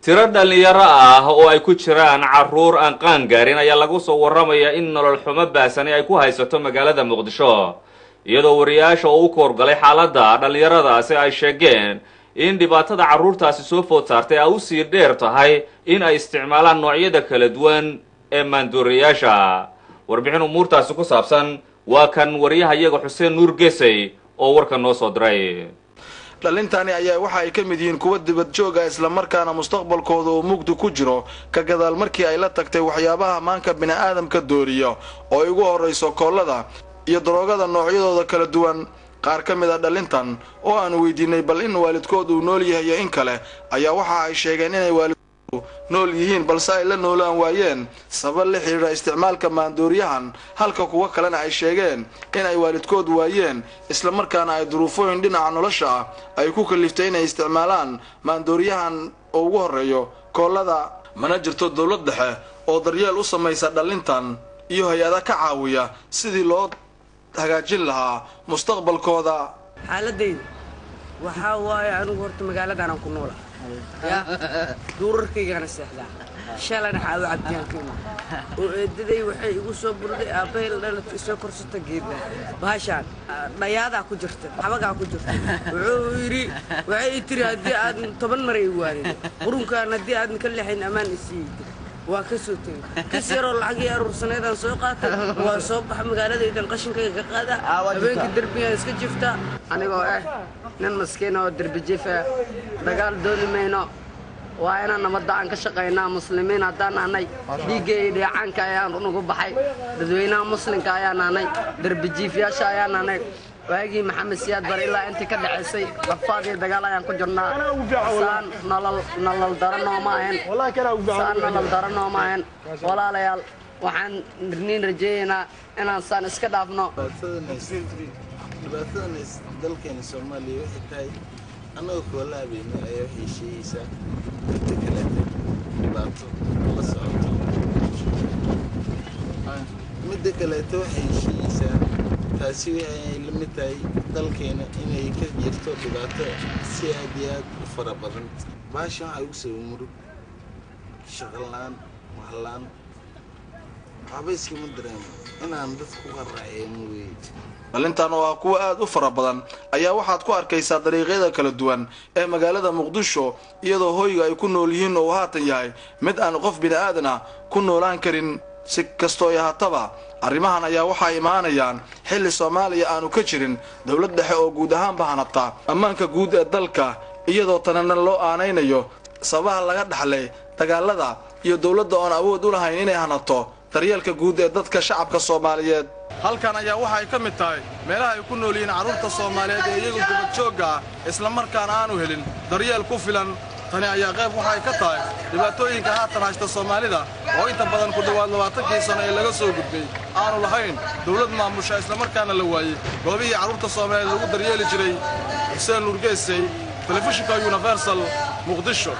tiro dhalinyaro ah oo ay ku jiraan caruur aan qaan gaarin ayaa lagu soo warramaya in nolol xumo baasani ay ku haysato magaalada Muqdisho iyadoo wariyaasha oo u koorgalay xaaladda dhalinyaradaasi ay sheegeen in dhibaatada caruurtaasi soo food saartay ay u sii dheer tahay in ay isticmaalaan noocyada kala duwan ee maandooriyaasha warbixin umuurtaasi ku saabsan waa kan wariyaha iyaga Xuseen Nuur Geesay oo warka noo soo diray. dhalintani ayaa waxa ay ka mid yihiin kuwa dibad joog ah isla markaana mustaqbalkooda uu mugdi ku jiro ka gadaal markii ay la tagtay waxyaabaha maanka bini'aadamka dooriyo oo ay ugu horeyso koolada iyo daroogada noocyadooda kala duwan. qaar ka mid ah dhalintan oo aan weydiinay bal in waalidkoodu uu nool yahay in kale ayaa waxa ay sheegeen inay waalidkoodu nool yihiin balse ay la noolaan waayeen sabab la xiriira isticmaalka maandooriyahan halka kuwa kalena ay sheegeen in ay waalidkoodu waayeen isla markaana ay duruufooyin dhinaca nolosha ah ay ku kaliftay inay isticmaalaan maandooriyahan oo ugu horeeyo koolada. mana jirto dawlad dhexe oo daryeel u samaysa dhalintan iyo hay-ada ka caawiya sidii loo hagaajin lahaa mustaqbalkooda. xaaladayda waxaa waaye anigu horta magaaladan ku noolaa ya duurarkaygana seexdaa shalan xaawo cabdiyaan kiima oo eedaday waxay igu soo burday aabahayl dhaladka soo korsata geedda baashaan dhayaadaa ku jirta xabagaa ku jirta wuxuu yidhi waxay tiri haddii aad 10 mar ay waadin qurunkaan haddii aad ka leexayn ammaan isiiyey waa ka soo tagay kas yaroo lacag iyo urursaneedaan soo qaatay waa soo baxa magaaladaydan qashinkayga ka qaada habeenkii derbigaan iska jifta anigoo nin maskiin oo derbi jifa dagaal dooni mayno waa inaan nabadda aan ka shaqaynaa muslimiin haddaan nahnay dhiiggay dheecaanka ayaan unugu baxay dadweynaha muslimka ayaan nahnay derbi jiifyaasha ayaan nahnay waagii maxamed siyaad bar ilaa intii ka dhaxaysay qafaad iyo dagaal ayaan ku jirnaa saan nolol daranoo ma ahayn walaalayaal waxaan nirniin rajeeynaa inaan saan iska dhaafno. dhibaatadan dalkeena Soomaaliya waxay tahay anagoo koolaabayno ayaa waxay sheegaysaa inta kale dhibaato la socoto midda kaleeto waxay sheegaysaa taasi waxay la mid tahay dalkeena inay ka jirto dhibaato si aad iyo aad u fara badan. baashan waxaa ugu soo murug shaqo la'aan mahlaan waxba iskama dareemo inaan dadku qaraaceeno weeye. dhalintan oo ah kuwa aad u fara badan ayaa waxaad ku arkaysaa dariiqyada kala duwan ee magaalada Muqdisho iyadoo hoyga ay ku nool yihiin oo haatan yahay mid aan qof bini'aadan ah ku noolaan karin. si kastoo ay haataba arrimahan ayaa waxa ay imaanayaan xilli Soomaaliya aanu ka jirin dawlad dhexe oo guud ahaan bahanabta ammaanka guud ee dalka iyadoo tanana loo aanaynayo sabaha laga dhaxlay dagaalada iyo dawladda oo aan awood u lahayn inay hanato daryeelka guud ee dadka shacabka Soomaaliyeed. halkan ayaa waxa ay ka mid tahay meelaha ay ku nool yihiin carruurta Soomaaliyeed ee iyagu dibad joog ah isla markaana aanu helin daryeel ku filan. tani ayaa qayb waxa ay ka tahay dhibaatooyinka haatan haysta Soomaalida oo inta badan ku dhawaad 20 sano ee laga soo gudbay aanu lahayn dawlad maamusha isla markaana la waayay goobihii carruurta Soomaaliyeed lagu daryeeli jiray. Xuseen Nuur Geesay, Telefishinka Universal, Muqdisho.